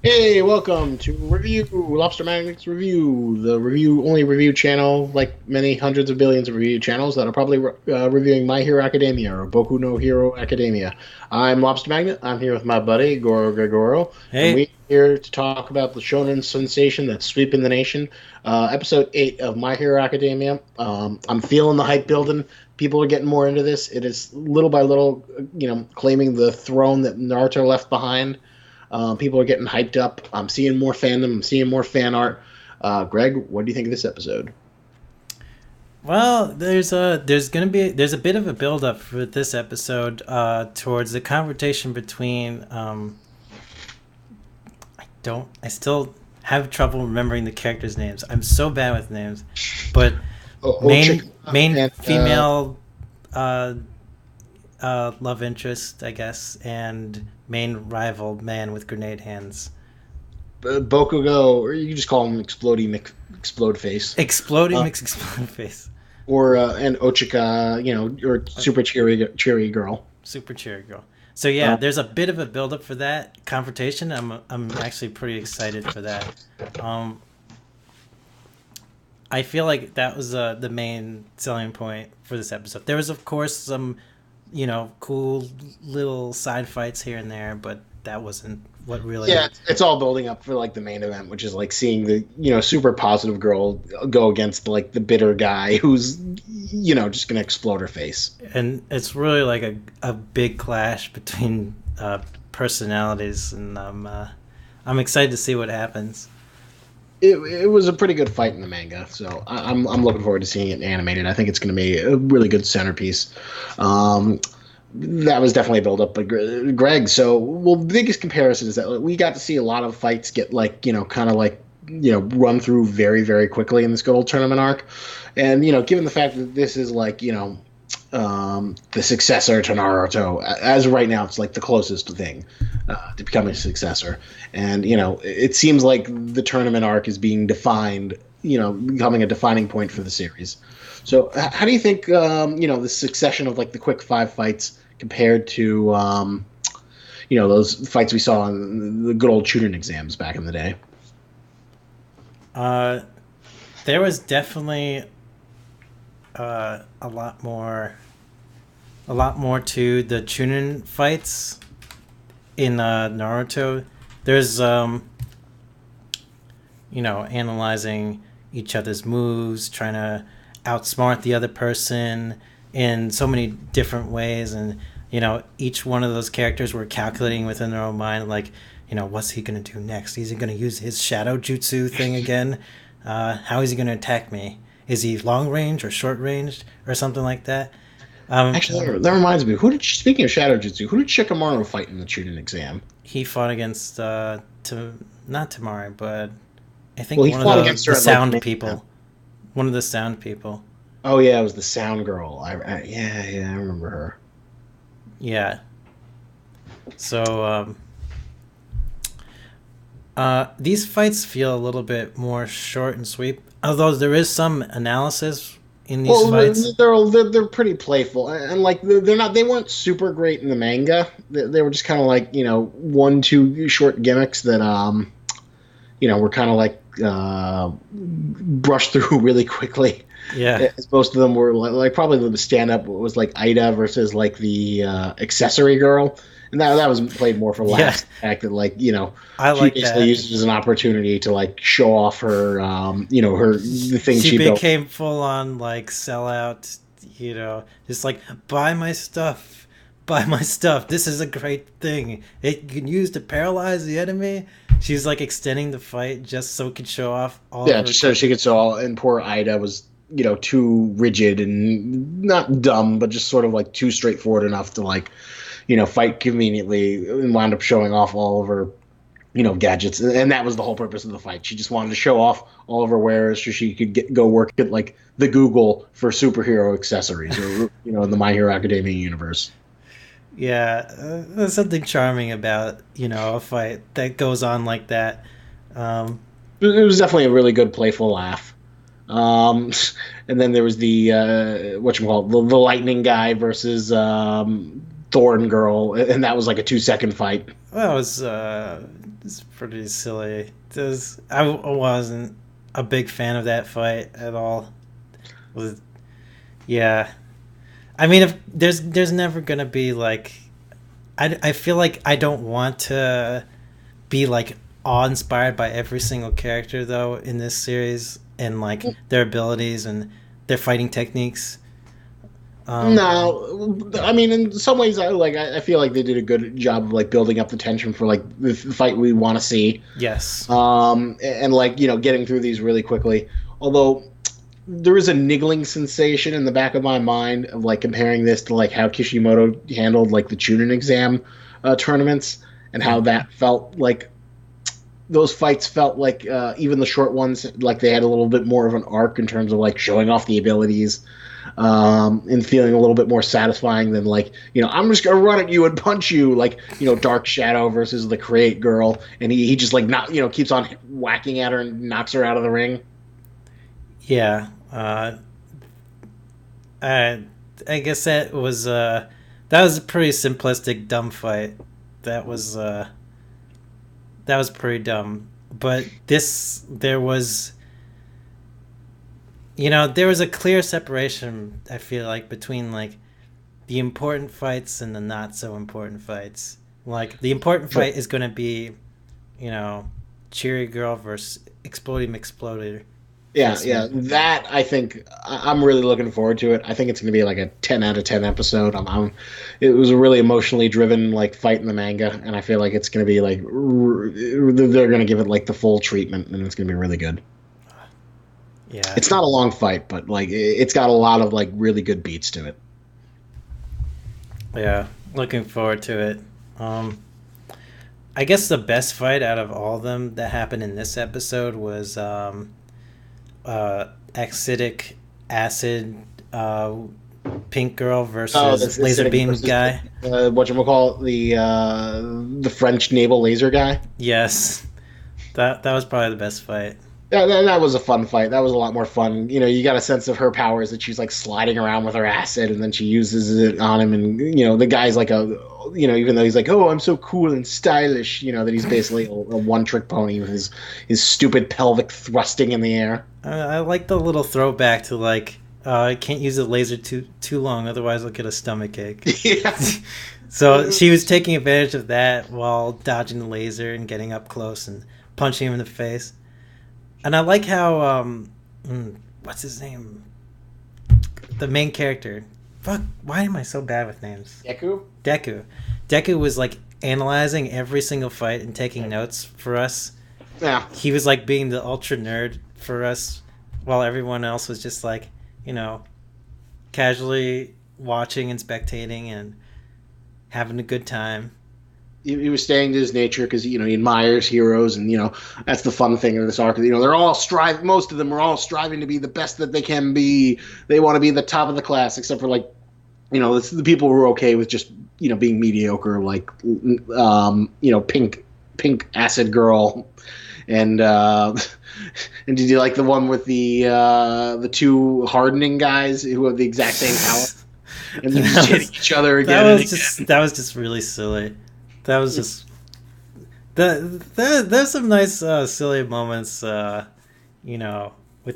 Hey, welcome to Review Lobster Magnet's Review, the review channel, like many hundreds of billions of review channels that are probably reviewing My Hero Academia or Boku no Hero Academia. I'm Lobster Magnet. I'm here with my buddy gorogregoro, and Hey, we're here to talk about the shonen sensation that's sweeping the nation. Episode 8 of My Hero Academia. I'm feeling the hype building. People are getting more into this. It is little by little, claiming the throne that Naruto left behind. People are getting hyped up. I'm seeing more fandom. I'm seeing more fan art. Greg, what do you think of this episode? well, there's a bit of a build up for this episode towards the confrontation between I still have trouble remembering the characters' names. I'm so bad with names, but Ochika main and female uh, love interest, I guess, and main rival man with grenade hands. Bokugo, or you can just call him Explode Face, Exploding uh, mix exploding face. or and Ochika, or Super Cheery Girl. Super cheery girl. So yeah, Uh, there's a bit of a build up for that confrontation. I'm actually pretty excited for that. Um, I feel like that was the main selling point for this episode. There was of course some, cool little side fights here and there, but that wasn't what yeah, really. it's all building up for like the main event, which is like seeing the super positive girl go against like the bitter guy who's just gonna explode her face. And it's really like a big clash between personalities, and I'm excited to see what happens. It was a pretty good fight in the manga, so I'm looking forward to seeing it animated. I think it's going to be a really good centerpiece. Um, that was definitely a build up, but Greg. So, well, the biggest comparison is that we got to see a lot of fights get like kind of like run through very very quickly in this good old tournament arc, and given the fact that this is like the successor to Naruto. As of right now, it's like the closest thing to becoming a successor. And it seems like the tournament arc is being defined. Becoming a defining point for the series. So, how do you think the succession of like the quick five fights compared to those fights we saw in the good old Chunin exams back in the day? Uh, there was definitely a lot more, to the Chunin fights in Naruto. There's analyzing each other's moves, trying to outsmart the other person in so many different ways, and each one of those characters were calculating within their own mind, like, what's he gonna do next? Is he gonna use his shadow jutsu thing again? How is he gonna attack me? Is he long range or short ranged or something like that? Um, Actually, that reminds me. Speaking of Shadow Jutsu, who did Shikamaru fight in the Chunin exam? he fought against not Tamari, but I Well, think he one of fought against her the at like sound people. One of the sound people. Oh yeah, it was the Sound Girl. Yeah, I remember her. Yeah. So these fights feel a little bit more short and sweet, although there is some analysis in these Well, fights. they're pretty playful, and like they weren't super great in the manga. They were just kind of like one two short gimmicks that were kind of like brushed through really quickly. Yeah. As most of them were like probably the stand up was like Ida versus like the accessory girl, and that was played more for Yeah. laughs. The fact that like I she like basically that. used it as an opportunity to like show off her her the thing She she built. became full on like sellout, just like buy my stuff. Buy my stuff. This is a great thing. It can use to paralyze the enemy. She's like extending the fight just so it could show off all of Yeah, her. just so she could saw, and poor Ida was too rigid and not dumb, but just sort of like too straightforward enough to like fight conveniently and wound up showing off all of her gadgets, and that was the whole purpose of the fight. She just wanted to show off all of her wares so she could go work at like the Google for superhero accessories, or in the My Hero Academia universe. Yeah, there's something charming about a fight that goes on like that. Um, It was definitely a really good playful laugh. Um, and then there was the what you call the lightning guy versus Thorn girl, and that was like a 2 second fight. well, it was It's pretty silly. I wasn't a big fan of that fight at all. Was Yeah, I mean, if there's never gonna be like, I feel like I don't want to be like awe inspired by every single character though in this series and like their abilities and their fighting techniques. No, I mean, in some ways, I feel like they did a good job of like building up the tension for like the fight we want to see. Yes. And like getting through these really quickly. Although there is a niggling sensation in the back of my mind of like comparing this to like how Kishimoto handled like the Chunin exam tournaments and how that felt like those fights felt like even the short ones like they had a little bit more of an arc in terms of like showing off the abilities and feeling a little bit more satisfying than like I'm just gonna run at you and punch you like Dark Shadow versus the Create Girl and he just like not keeps on whacking at her and knocks her out of the ring. Yeah. I guess that was a pretty simplistic dumb fight. That was pretty dumb. But there was a clear separation, I feel like, between like the important fights and the not so important fights. Like the important fight is going to be, Cheery Girl versus Exploding McSploder. Yeah. That I think I'm really looking forward to it. I think it's going to be like a 10 out of 10 episode. It was a really emotionally driven like fight in the manga, and I feel like it's going to be like they're going to give it like the full treatment, and it's going to be really good. Yeah, it's not a long fight, but like it's got a lot of like really good beats to it. Yeah, looking forward to it. I guess the best fight out of all of them that happened in this episode was acidic acid pink girl versus laser beam versus guy. Whatchamacallit, the French naval laser guy. Yes, that was probably the best fight. That was a fun fight. That was a lot more fun. You got a sense of her powers that she's like sliding around with her acid, and then she uses it on him. And the guy's like even though he's like, oh, I'm so cool and stylish, that he's basically a one-trick pony with his stupid pelvic thrusting in the air. I like the little throwback to like, I can't use the laser too long, otherwise I'll get a stomach ache. Yeah. So she was taking advantage of that while dodging the laser and getting up close and punching him in the face. And I like how, what's his name? The main character. Fuck, why am I so bad with names? Deku. Deku was like analyzing every single fight and taking notes for us. Yeah. He was like being the ultra nerd for us while everyone else was just like, casually watching and spectating and having a good time. He was staying to his nature because he admires heroes, and that's the fun thing of this arc. They're all most of them are all striving to be the best that they can be. They want to be the top of the class, except for like it's the people who are okay with just being mediocre, like pink acid girl, and and did you like the one with the two hardening guys who have the exact same power and they're just hitting each other again? That was just really silly. That was just there's some nice silly moments, with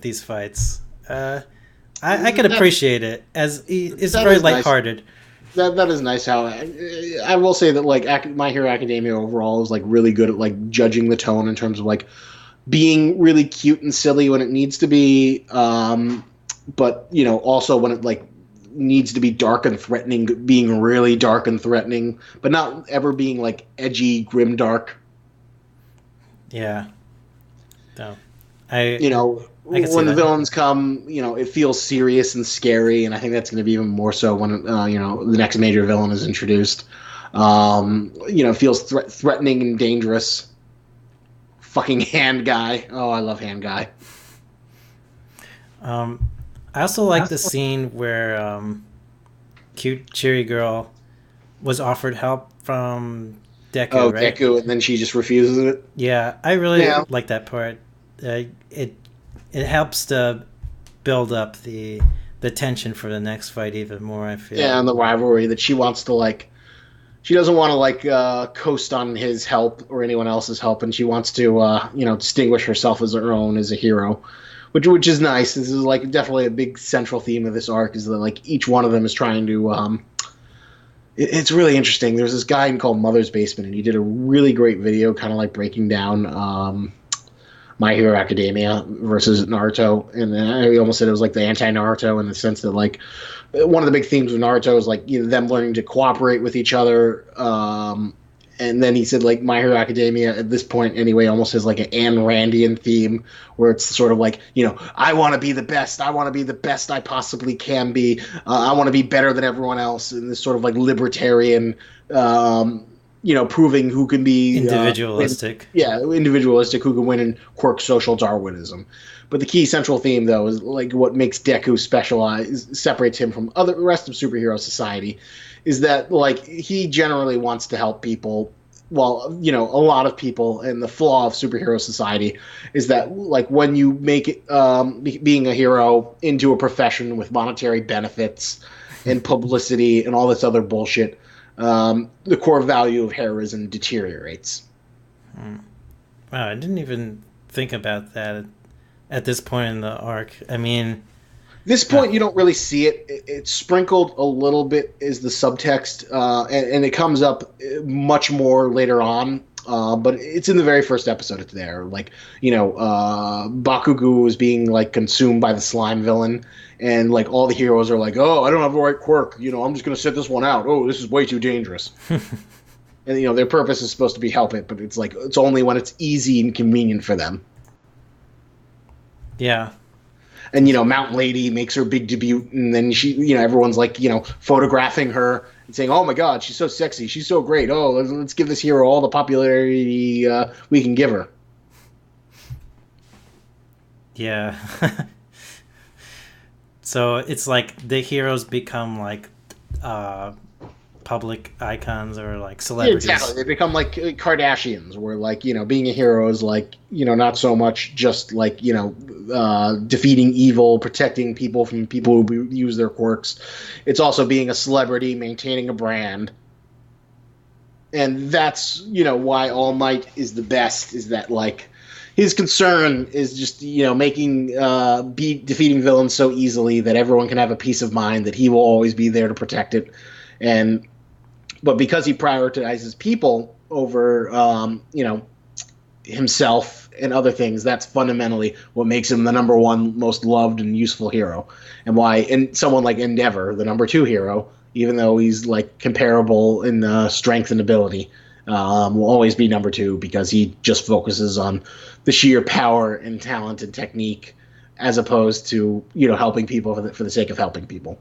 these fights. I can appreciate it as it's very lighthearted. Nice. That is nice. How I will say that like My Hero Academia overall is like really good at like judging the tone in terms of like being really cute and silly when it needs to be, but also when it like needs to be dark and threatening, being really dark and threatening, but not ever being like edgy, grim dark. Yeah. No. When the villains come, it feels serious and scary, and I think that's going to be even more so when the next major villain is introduced. It feels threatening and dangerous. Fucking Hand Guy. Oh, I love Hand Guy. I also like the scene where cute cheery girl was offered help from Deku. Oh, right? Deku, and then she just refuses it. Yeah, I really like that part. It helps to build up the tension for the next fight even more, I feel. Yeah, and the rivalry that she wants to like she doesn't want to like coast on his help or anyone else's help, and she wants to distinguish herself as her own as a hero, which is nice. This is like definitely a big central theme of this arc is that like each one of them is trying to. It's really interesting. There's this guy called Mother's Basement, and he did a really great video, kind of like breaking down My Hero Academia versus Naruto, and I almost said it was like the anti-Naruto in the sense that like one of the big themes of Naruto is like them learning to cooperate with each other. And then he said like My Hero Academia at this point anyway almost has like an Ayn Randian theme where it's sort of like I want to be the best. I want to be the best I possibly can be. I want to be better than everyone else. And this sort of like libertarian. Proving who can be individualistic. Individualistic, who can win in quirk social Darwinism. But the key central theme, though, is like what makes Deku separates him from the rest of superhero society, is that like he generally wants to help people. Well, a lot of people, and the flaw of superhero society is that like when you make it, being a hero into a profession with monetary benefits and publicity and all this other bullshit. The core value of heroism deteriorates. Wow, I didn't even think about that at this point in the arc. I mean, this point you don't really see it. It's sprinkled a little bit as the subtext, and it comes up much more later on. But it's in the very first episode. It's there. Like, Bakugo is being like consumed by the slime villain, and like all the heroes are like, "Oh, I don't have the right quirk. I'm just gonna set this one out. Oh, this is way too dangerous." And their purpose is supposed to be help it, but it's like it's only when it's easy and convenient for them. Yeah. And Mountain Lady makes her big debut, and then she, everyone's like, photographing her and saying, "Oh my God, she's so sexy, she's so great. Oh, let's give this hero all the popularity we can give her." Yeah. So it's like the heroes become like public icons or like celebrities. Yeah, exactly. They become like Kardashians, where like being a hero is like not so much just like defeating evil, protecting people from people who use their quirks. It's also being a celebrity, maintaining a brand, and that's why All Might is the best. Is that like his concern is just making defeating villains so easily that everyone can have a peace of mind that he will always be there to protect it, but because he prioritizes people over himself and other things, that's fundamentally what makes him the number one most loved and useful hero, and someone like Endeavor, the number two hero, even though he's like comparable in strength and ability, will always be number two because he just focuses on the sheer power and talent and technique as opposed to helping people for the sake of helping people.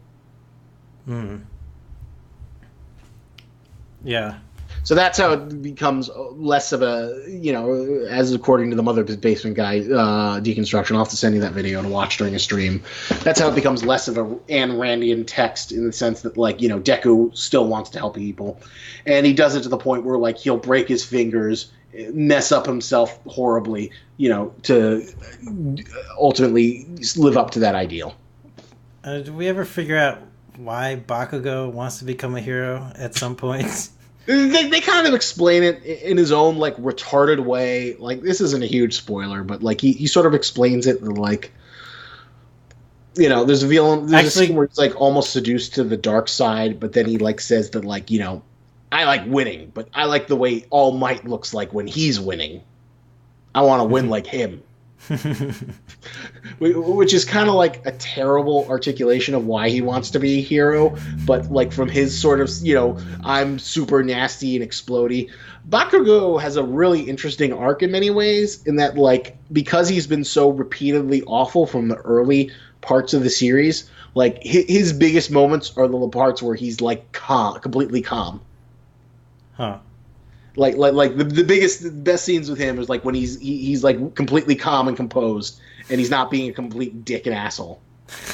Yeah. So that's how it becomes less of a, as according to the Mother's Basement guy, deconstruction. I'll have to send you that video to watch during a stream. That's how it becomes less of a Ayn Randian text in the sense that, like, Deku still wants to help people. And he does it to the point where, like, he'll break his fingers, mess up himself horribly, to ultimately live up to that ideal. Do we ever figure out why Bakugo wants to become a hero at some point? They kind of explain it in his own like retarded way. Like, this isn't a huge spoiler, but like he sort of explains it like, there's a villain. There's a scene where he's like almost seduced to the dark side, but then he like says that like I like winning, but I like the way All Might looks like when he's winning. I want to win like him. Which is kind of like a terrible articulation of why he wants to be a hero, but like from his sort of I'm super nasty and explodey. Bakugo has a really interesting arc in many ways, in that like because he's been so repeatedly awful from the early parts of the series, like his biggest moments are the parts where he's like completely calm. Huh. Like the best scenes with him is like when he's like completely calm and composed, and he's not being a complete dick and asshole.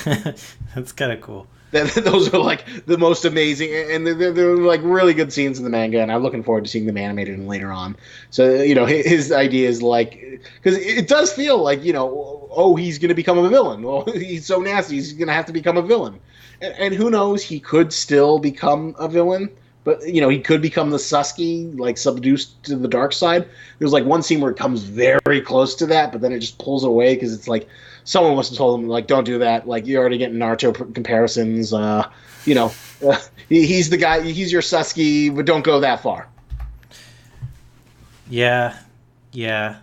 That's kind of cool. Those are like the most amazing, and they're like really good scenes in the manga, and I'm looking forward to seeing them animated and later on. So his idea is like, because it does feel like he's going to become a villain. Well, he's so nasty, he's going to have to become a villain, and who knows, he could still become a villain. but he could become the Susky, like subdued to the dark side. There's like one scene where it comes very close to that, but then it just pulls away because it's like someone must have told him like, don't do that. Like you're already getting Naruto comparisons. You know, he's the guy. He's your Susky, but don't go that far. Yeah, yeah.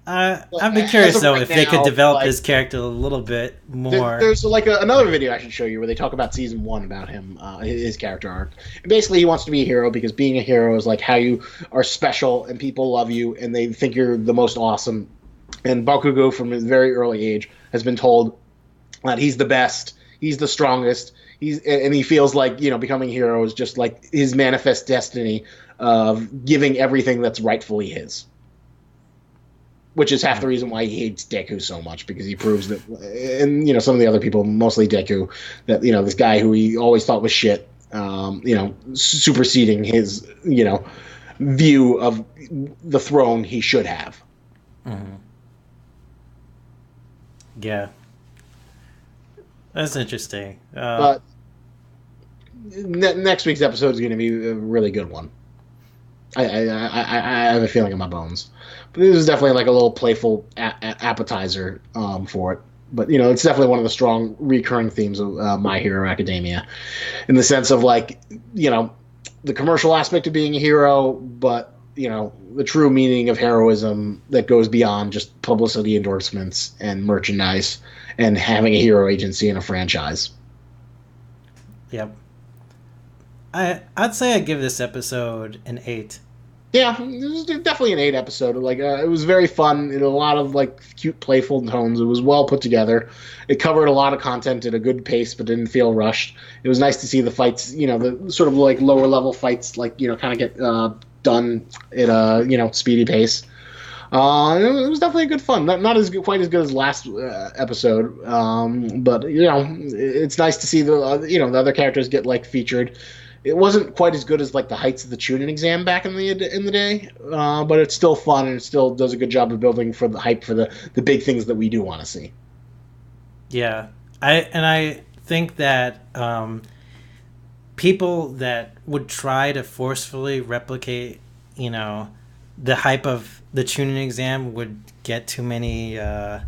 I'd be curious though if they could develop his character a little bit more. There's like another video I should show you where they talk about season 1 about him, his character arc. And basically, he wants to be a hero because being a hero is like how you are special and people love you and they think you're the most awesome. And Bakugo, from a very early age, has been told that he's the best, he's the strongest, and he feels like becoming a hero is just like his manifest destiny of giving everything that's rightfully his. Which is half the reason why he hates Deku so much, because he proves that, and some of the other people, mostly Deku, that this guy who he always thought was shit, superseding his view of the throne he should have. Mm-hmm. Yeah, that's interesting. But next week's episode is going to be a really good one. I have a feeling in my bones. But this is definitely like a little playful appetizer for it. But, it's definitely one of the strong recurring themes of My Hero Academia. In the sense of, like, the commercial aspect of being a hero, but, the true meaning of heroism that goes beyond just publicity endorsements and merchandise and having a hero agency in a franchise. Yep. I'd say I'd give this episode an 8. Yeah, it was definitely an 8 episode. Like, it was very fun. It had a lot of like cute, playful tones. It was well put together. It covered a lot of content at a good pace, but didn't feel rushed. It was nice to see the fights. The sort of like lower level fights, like kind of get done at a speedy pace. It was definitely good fun. Not as good, quite as good as last episode, but it's nice to see the the other characters get like featured. It wasn't quite as good as like the Heights of the Chunin exam back in the day, but it's still fun and it still does a good job of building for the hype for the big things that we do want to see. Yeah, I think that people that would try to forcefully replicate, the hype of the Chunin exam would get too many, it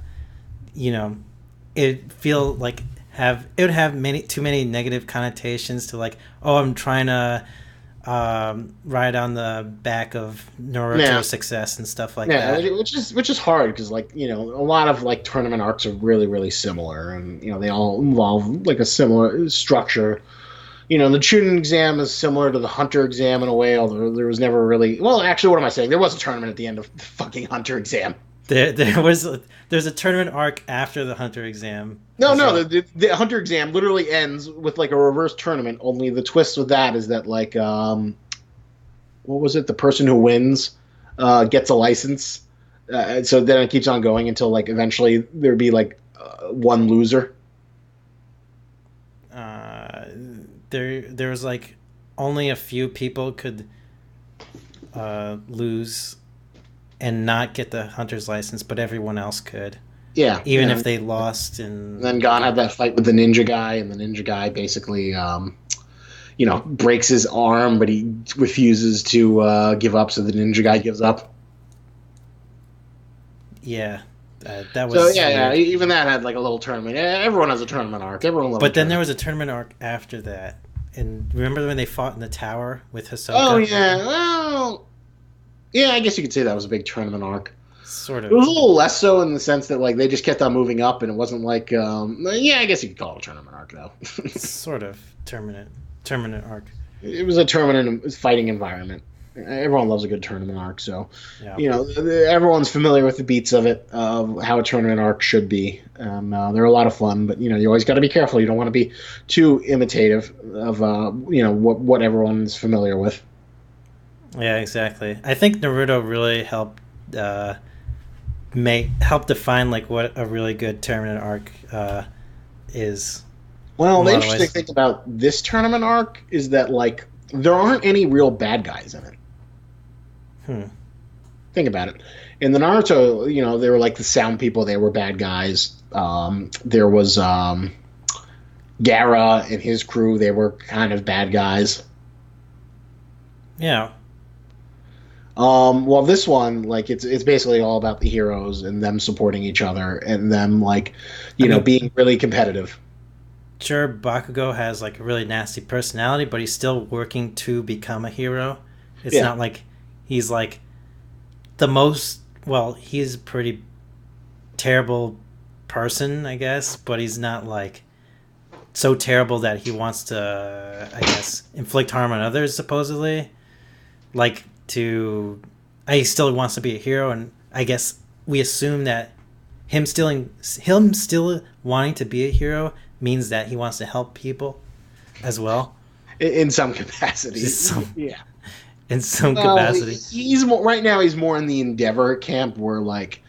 feel like it would have too many negative connotations to like, oh, I'm trying to ride on the back of Naruto's success and stuff like that. Yeah, which is hard because like a lot of like tournament arcs are really really similar, and they all involve like a similar structure. The Chunin exam is similar to the Hunter exam in a way, although there was never really. Well, actually, what am I saying? There was a tournament at the end of the fucking Hunter exam. There's a tournament arc after the Hunter exam. No, the Hunter exam literally ends with like a reverse tournament. Only the twist with that is that like, what was it? The person who wins gets a license, so then it keeps on going until like eventually there'd be like one loser. There was like only a few people could lose and not get the hunter's license, but everyone else could. Yeah. Even if they lost. And then Gon had that fight with the ninja guy, and the ninja guy basically, breaks his arm, but he refuses to give up, so the ninja guy gives up. Yeah. That was so yeah, even that had like a little tournament. Everyone has a tournament arc. But then there was a tournament arc after that. And remember when they fought in the tower with Hisoka? Oh yeah, well, yeah, I guess you could say that was a big tournament arc. Sort of. It was a little less so in the sense that like they just kept on moving up, and it wasn't like yeah, I guess you could call it a tournament arc though. Sort of tournament arc. It was a tournament fighting environment. Everyone loves a good tournament arc, so yeah. Everyone's familiar with the beats of it, of how a tournament arc should be. They're a lot of fun, but you always got to be careful. You don't want to be too imitative of what everyone's familiar with. Yeah, exactly. I think Naruto really helped define like what a really good tournament arc is. Well, the interesting thing about this tournament arc is that like there aren't any real bad guys in it. Think about it. In the Naruto, they were like the sound people. They were bad guys. There was Gaara and his crew. They were kind of bad guys. Yeah. Well, this one, like, it's basically all about the heroes and them supporting each other and them, like, I mean, being really competitive. sure, Bakugo has like a really nasty personality, but he's still working to become a hero. It's Yeah. not like he's like the most. Well, he's a pretty terrible person, I guess, but he's not like so terrible that he wants to, I guess, inflict harm on others. Supposedly, like to, he still wants to be a hero, and I guess we assume that him still wanting to be a hero means that he wants to help people as well. In some capacity. Just some Yeah. in some Well, capacity. he's more right now. He's more in the Endeavor camp, where like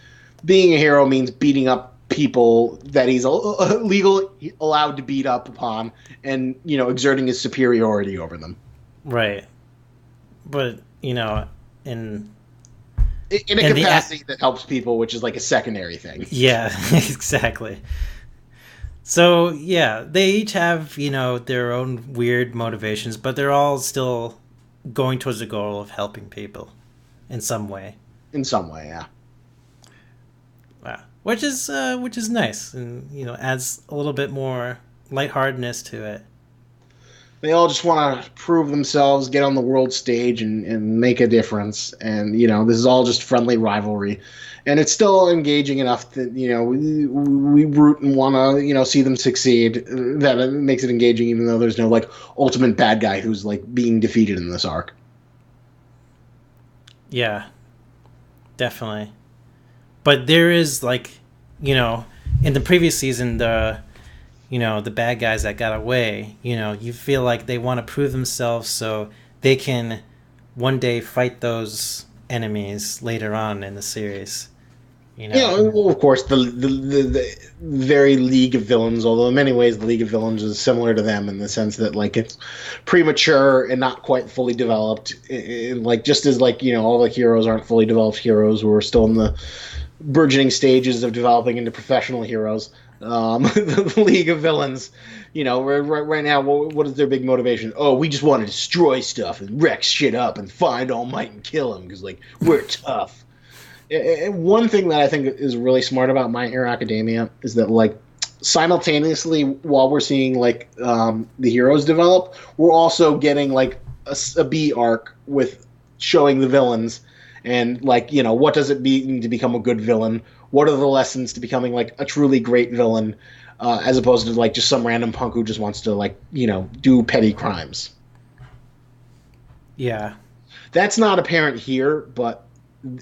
being a hero means beating up people that he's legally allowed to beat up upon, and exerting his superiority over them Right. But in in a and the capacity that helps people, which is like a secondary thing. yeah, exactly. So yeah, they each have their own weird motivations, but they're all still going towards the goal of helping people in some way. In some way, yeah. Wow. Which is nice, and adds a little bit more lightheartedness to it. They all just want to prove themselves, get on the world stage, and make a difference. And this is all just friendly rivalry, and it's still engaging enough that we root and want to see them succeed. That it makes it engaging, even though there's no like ultimate bad guy who's like being defeated in this arc. Yeah, definitely. But there is like, in the previous season, the bad guys that got away, you feel like they want to prove themselves so they can one day fight those enemies later on in the series. Yeah, well, of course, the very League of Villains, although in many ways the League of Villains is similar to them in the sense that like it's premature and not quite fully developed, and like just as like all the heroes aren't fully developed heroes, we're still in the burgeoning stages of developing into professional heroes. The League of Villains, right now, what is their big motivation? Oh, we just want to destroy stuff and wreck shit up and find All Might and kill him because like we're tough. And one thing that I think is really smart about My Hero Academia is that like simultaneously while we're seeing like the heroes develop, we're also getting like a B arc with showing the villains and like what does it mean to become a good villain? What are the lessons to becoming like a truly great villain, as opposed to like just some random punk who just wants to like do petty crimes. Yeah. That's not apparent here, but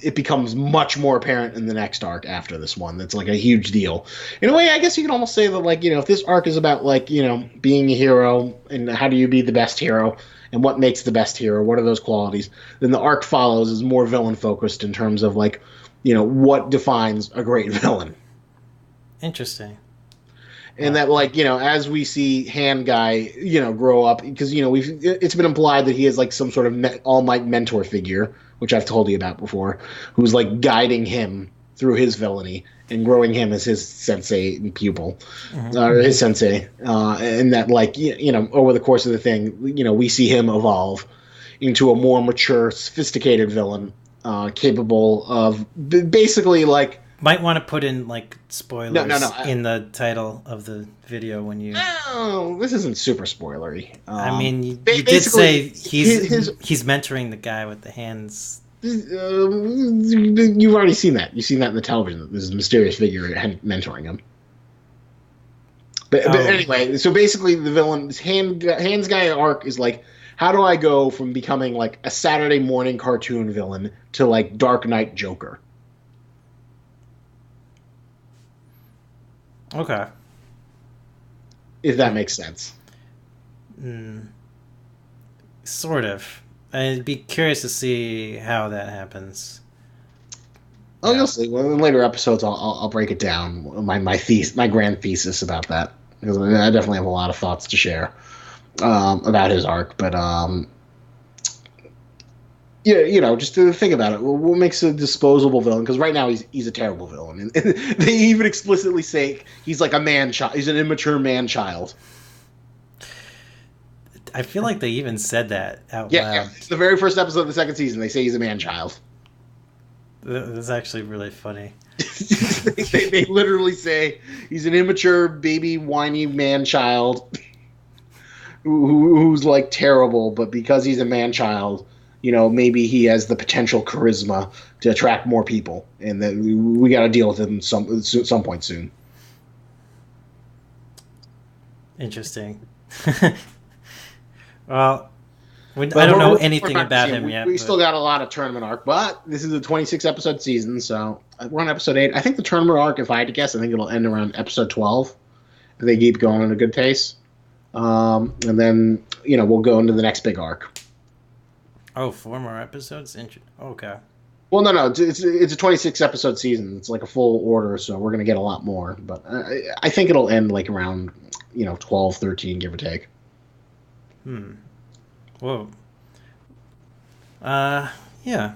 it becomes much more apparent in the next arc after this one. That's like a huge deal. In a way, I guess you can almost say that like if this arc is about like being a hero and how do you be the best hero and what makes the best hero, what are those qualities, then the arc follows is more villain focused in terms of like what defines a great villain. Interesting. And that like as we see Hand Guy grow up, because it's been implied that he is like some sort of All Might mentor figure, which I've told you about before, who's like guiding him through his villainy and growing him as his sensei and pupil, or his sensei, and that like over the course of the thing, we see him evolve into a more mature, sophisticated villain, capable of basically like. Might want to put in like spoilers No. in the title of the video when you. No, this isn't super spoilery. I mean, you did say he's mentoring the guy with the hands. You've already seen that. You've seen that in the television. This mysterious figure mentoring him. But anyway, so basically, the villain's Hands Guy arc is like, how do I go from becoming like a Saturday morning cartoon villain to like Dark Knight Joker? Okay. If that makes sense. Sort of. I'd be curious to see how that happens. Oh, yeah. You'll see. Well, in later episodes, I'll break it down. My grand thesis about that, because I definitely have a lot of thoughts to share about his arc. But yeah, just to think about it. What makes a disposable villain? Because right now he's a terrible villain, and they even explicitly say he's like a man child. He's an immature man child. I feel like they even said that out Yeah, loud. the very first episode of the second season, they say he's a man child. That's actually really funny. They literally say he's an immature, baby, whiny man child who's like terrible, but because he's a man child, maybe he has the potential charisma to attract more people, and that we got to deal with him some point soon. Interesting. Well, But I don't know we're anything not to about see him him. yet. We still But got a lot of tournament arc, but this is a 26 episode season, so we're on episode 8. I think the tournament arc, if I had to guess, I think it'll end around episode 12 if they keep going at a good pace. And then we'll go into the next big arc. oh, 4 more episodes. Okay. Well, no, it's a 26 episode season. It's like a full order, so we're gonna get a lot more. But I think it'll end like around 12, 13, give or take. Whoa. Yeah.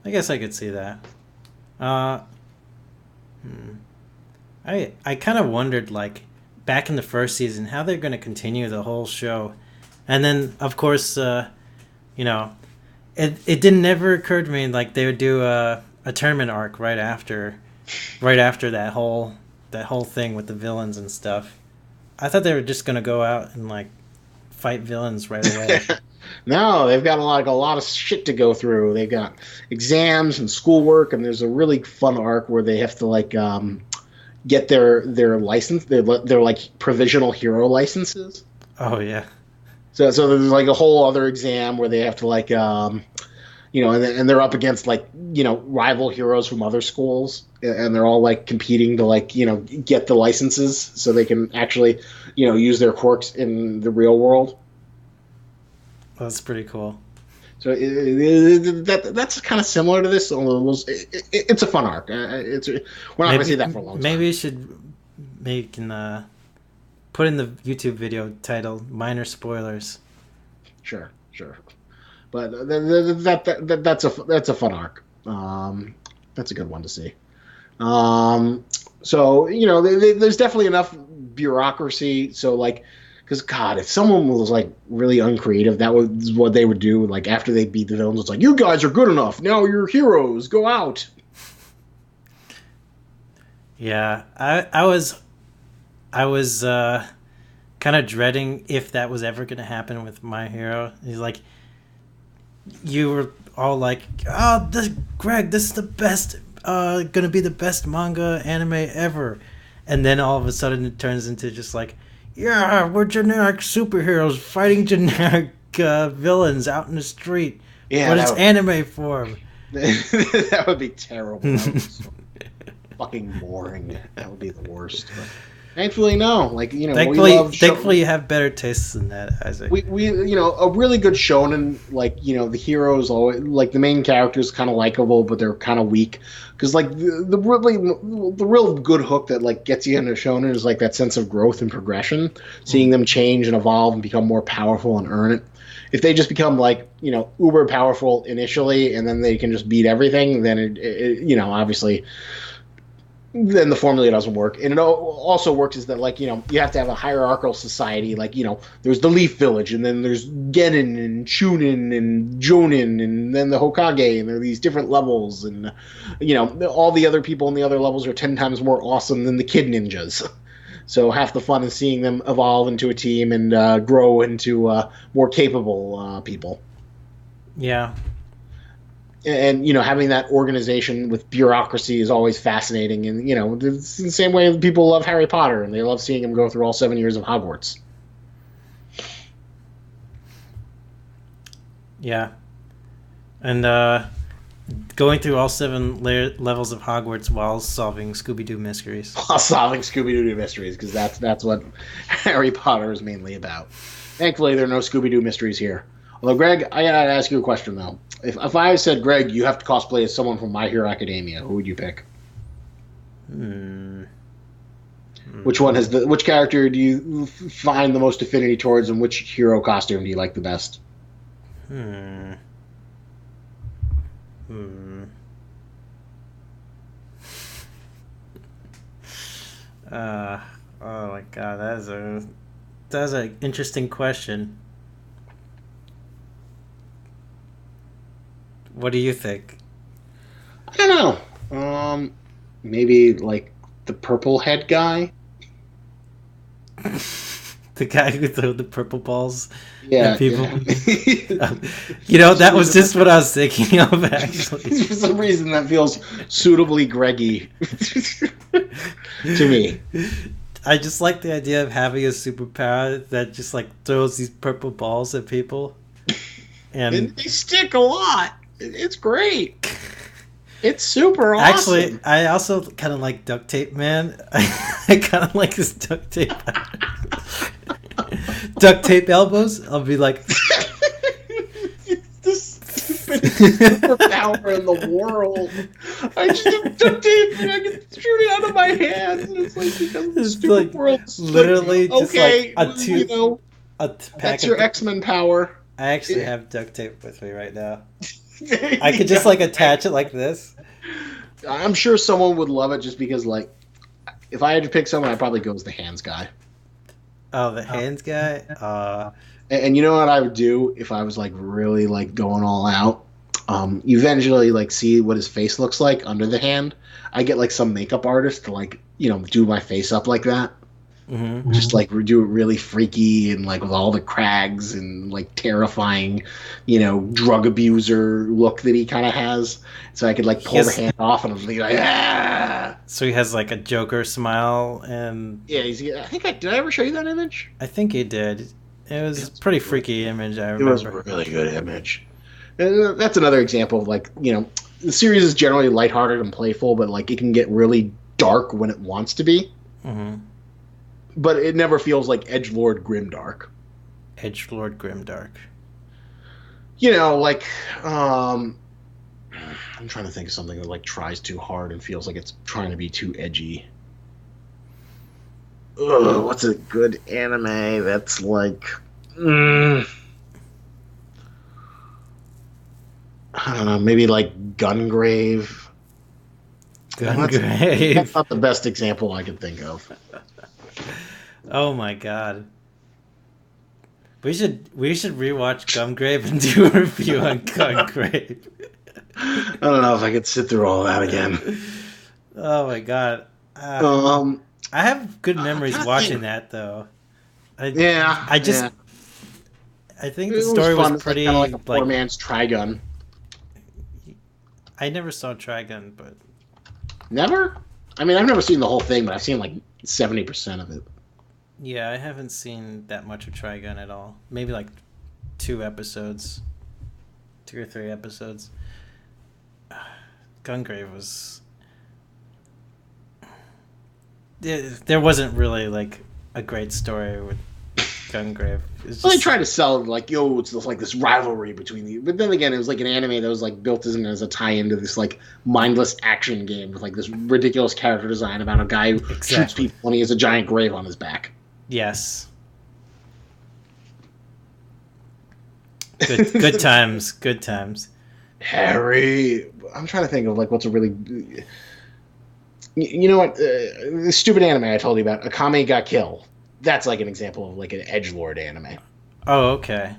I guess I could see that. Uh, I kind of wondered, like, back in the first season, how they're going to continue the whole show. And then, of course, it didn't ever occur to me, like, they would do a tournament arc right after that whole thing with the villains and stuff. I thought they were just going to go out and, like, fight villains right away. No, they've got a lot of shit to go through. They've got exams and schoolwork, and there's a really fun arc where they have to get their license, their like provisional hero licenses. Oh, yeah. So there's like a whole other exam where they have to and they're up against rival heroes from other schools, and they're all like competing to get the licenses so they can actually use their quirks in the real world. That's pretty cool. So that's kind of similar to this. It's a fun arc. We're not going to see that for a long time. Maybe you should put in the YouTube video title "Minor Spoilers." Sure. But that's a fun arc. That's a good one to see. So there's definitely enough bureaucracy. So because God, if someone was like really uncreative, that was what they would do. Like after they beat the villains, it's like, you guys are good enough. Now you're heroes. Go out. Yeah, I was kind of dreading if that was ever going to happen with My Hero. He's like, you were all like, "Oh, Greg, this is the best. Gonna be the best manga anime ever," and then all of a sudden it turns into just like, "Yeah, we're generic superheroes fighting generic villains out in the street, but it's anime form." That would be terrible. That would be so fucking boring. That would be the worst. But thankfully, no. Thankfully, you have better tastes than that, Isaac. We a really good shonen, the heroes, always, the main characters, kind of likable, but they're kind of weak. Because the real good hook that gets you into shonen is that sense of growth and progression, seeing them change and evolve and become more powerful and earn it. If they just become uber powerful initially and then they can just beat everything, then it obviously, then the formula doesn't work. And it also works is that you have to have a hierarchical society. There's the Leaf Village, and then there's Genin and Chunin and Jonin, and then the Hokage, and there are these different levels, and all the other people in the other levels are 10 times more awesome than the kid ninjas. So half the fun is seeing them evolve into a team and grow into more capable people. Yeah. And having that organization with bureaucracy is always fascinating, and it's the same way people love Harry Potter and they love seeing him go through all 7 years of Hogwarts. Yeah, and going through all 7 levels of Hogwarts while solving Scooby-Doo mysteries. While solving Scooby-Doo mysteries, because that's what Harry Potter is mainly about. Thankfully, there are no Scooby-Doo mysteries here. Although, Greg, I gotta ask you a question though. If I said, Greg, you have to cosplay as someone from My Hero Academia, who would you pick? Which character do you find the most affinity towards, and which hero costume do you like the best? Oh my God, that is a That's an interesting question. What do you think? I don't know. Maybe like the purple head guy. The guy who threw the purple balls at Yeah, people. yeah. For some That was reason, just what I was thinking of, actually. for some reason that feels suitably Greggy to me. I just like the idea of having a superpower that just like throws these purple balls at people. And And they stick a lot. It's great. It's super actually, awesome. I also kind of like duct tape, man. I kind of like his duct tape. Duct tape elbows. I'll be like, It's the stupidest superpower in the world. I just have duct tape and I can shoot it out of my hands. And it's like because of the it's stupid like world. It's literally like, just okay, like you know, pack that's of. your X-Men power. I actually have duct tape with me right now. There I you could just go. like attach it like this. I'm sure someone would love it just because, like, if I had to pick someone, I'd probably go as the hands guy. Oh, the hands guy. And you know what I would do if I was like really like going all out? Eventually like see what his face looks like under the hand. I get like some makeup artist to like do my face up like that. Just like do it really freaky and like with all the crags and like terrifying, drug abuser look that he kind of has. So I could like pull the Yes. hand off and be like, ah. So he has like a Joker smile, and Yeah, I think did I ever show you that image? I think he did. It was a pretty freaky image. I It was a remember. really good image. And that's another example of like, the series is generally lighthearted and playful, but like it can get really dark when it wants to be. Mm-hmm. But it never feels like edgelord grimdark. Edgelord Grimdark. Like I'm trying to think of something that like tries too hard and feels like it's trying to be too edgy. Ugh, what's a good anime that's like I don't know, maybe like Gungrave. Gungrave. That's not the best example I could think of. Oh my god. We should rewatch Gungrave and do a review on Gungrave. I don't know if I could sit through all that again. Oh my god. Um, I have good memories God watching damn. that though. Yeah, I just yeah. I think It the story fun. was It's pretty kind of like a poor like man's Trigun. I never saw Trigun, but Never? I mean, I've never seen the whole thing, but I've seen like 70% of it. yeah, I haven't seen that much of Trigun at all. Maybe like 2 episodes, 2 or 3 episodes. Gungrave was there wasn't really like a great story with Gungrave. It's Well, they just tried to sell it like, yo, it's like this rivalry between the. But then again, it was like an anime that was like built as a tie-in to this like mindless action game with like this ridiculous character design about a guy who shoots Exactly. people and he has a giant grave on his back. yes. Good times, good times. Harry, I'm trying to think of like what's a really. You know what? The stupid anime I told you about, Akame ga Kill. That's like an example of like an edgelord anime. Oh, okay.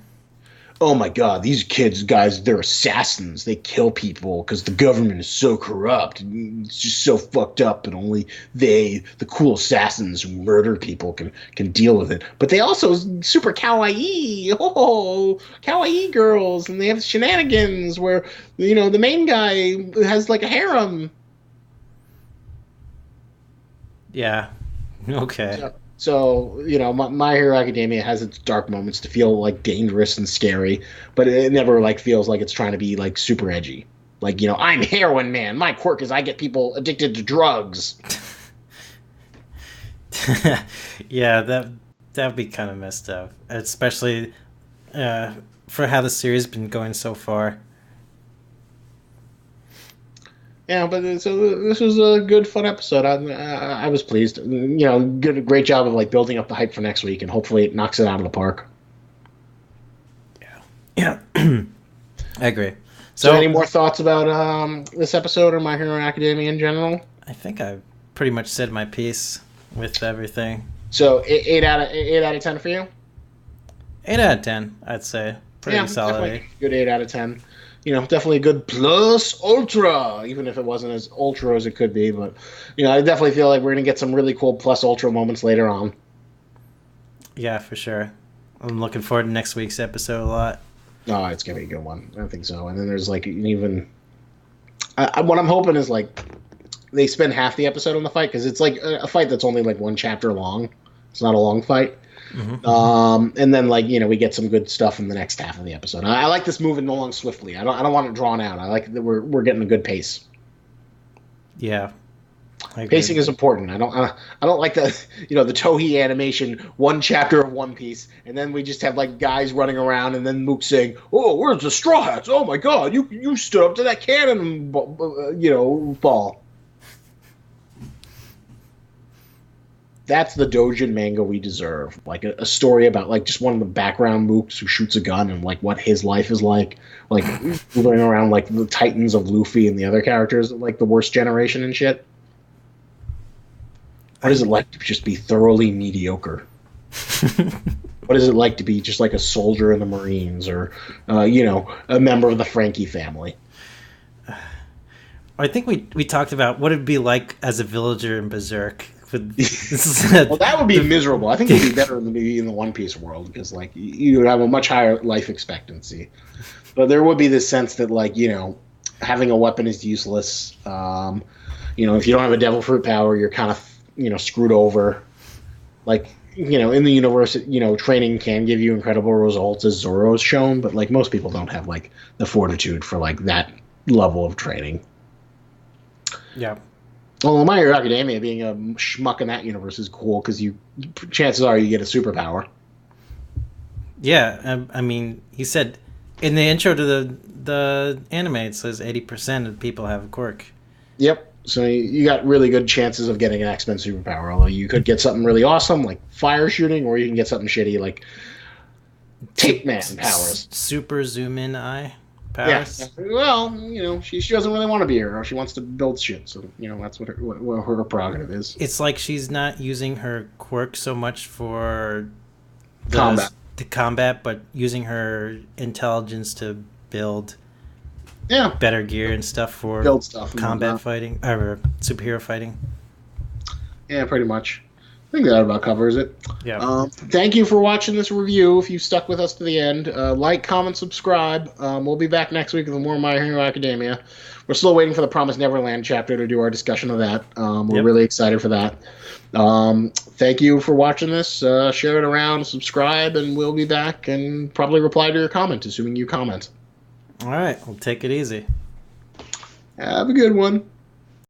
Oh my god, these guys, they're assassins. They kill people because the government is so corrupt. It's just so fucked up, and only the cool assassins who murder people, can deal with it. But they also super kawaii, kawaii girls, and they have shenanigans where the main guy has like a harem. Yeah. Okay. So, My Hero Academia has its dark moments to feel like dangerous and scary, but it never like feels like it's trying to be like super edgy. Like, I'm Heroin Man. My quirk is I get people addicted to drugs. Yeah, that'd be kind of messed up, especially for how the series has been going so far. Yeah, but so this was a good, fun episode. I was pleased. Great job of like building up the hype for next week, and hopefully it knocks it out of the park. Yeah. I agree. So, any more thoughts about this episode or My Hero Academia in general? I think I pretty much said my piece with everything. So 8 out of 10 for you. 8 out of 10, I'd say. Pretty solid. Definitely good 8 out of 10. Definitely a good plus ultra, even if it wasn't as ultra as it could be. But I definitely feel like we're gonna get some really cool plus ultra moments later on. Yeah, for sure. I'm looking forward to next week's episode a lot. Oh, it's gonna be a good one. I think so. And then there's like even what I'm hoping is like they spend half the episode on the fight because it's like a fight that's only like one chapter long. It's not a long fight. Mm-hmm. And then like we get some good stuff in the next half of the episode. I like this moving along swiftly. I don't want it drawn out. I like that we're getting a good pace. Yeah. Pacing is important. I don't like the the Toei animation, one chapter of One Piece, and then we just have like guys running around, and then Mook saying, "Oh, where's the Straw Hats? Oh my God, you stood up to that cannon, ball." That's the Dojin manga we deserve. Like a story about like just one of the background mooks who shoots a gun and like what his life is like moving around like the Titans of Luffy and the other characters, like the worst generation and shit. What is it like to just be thoroughly mediocre? What is it like to be just like a soldier in the Marines or, a member of the Frankie family? I think we talked about what it'd be like as a villager in Berserk. Well, that would be miserable. I think it'd be better in the One Piece world because like you would have a much higher life expectancy. But there would be this sense that like having a weapon is useless. If you don't have a devil fruit power, you're kind of screwed over. Like, in the universe, training can give you incredible results as Zoro's shown, but like most people don't have like the fortitude for like that level of training. Yeah. Well, My Hero Academia being a schmuck in that universe is cool because chances are you get a superpower. Yeah, I mean, he said in the intro to the anime, it says 80% of people have a quirk. Yep. So you got really good chances of getting an X-Men superpower. Although you could get something really awesome like fire shooting, or you can get something shitty like Tape Man powers. Super zoom in eye powers. Yeah. Well, she doesn't really want to be a hero. She wants to build shit. So that's what her prerogative is. It's like she's not using her quirk so much for combat, but using her intelligence to build. Yeah, better gear and stuff for build stuff, combat fighting or superhero fighting. Yeah, pretty much. I think that about covers it. Yeah. Thank you for watching this review. If you stuck with us to the end, like, comment, subscribe. We'll be back next week with more My Hero Academia. We're still waiting for the Promised Neverland chapter to do our discussion of that. We're really excited for that. Thank you for watching this. Share it around, subscribe, and we'll be back and probably reply to your comment, assuming you comment. All right, we'll take it easy. Have a good one.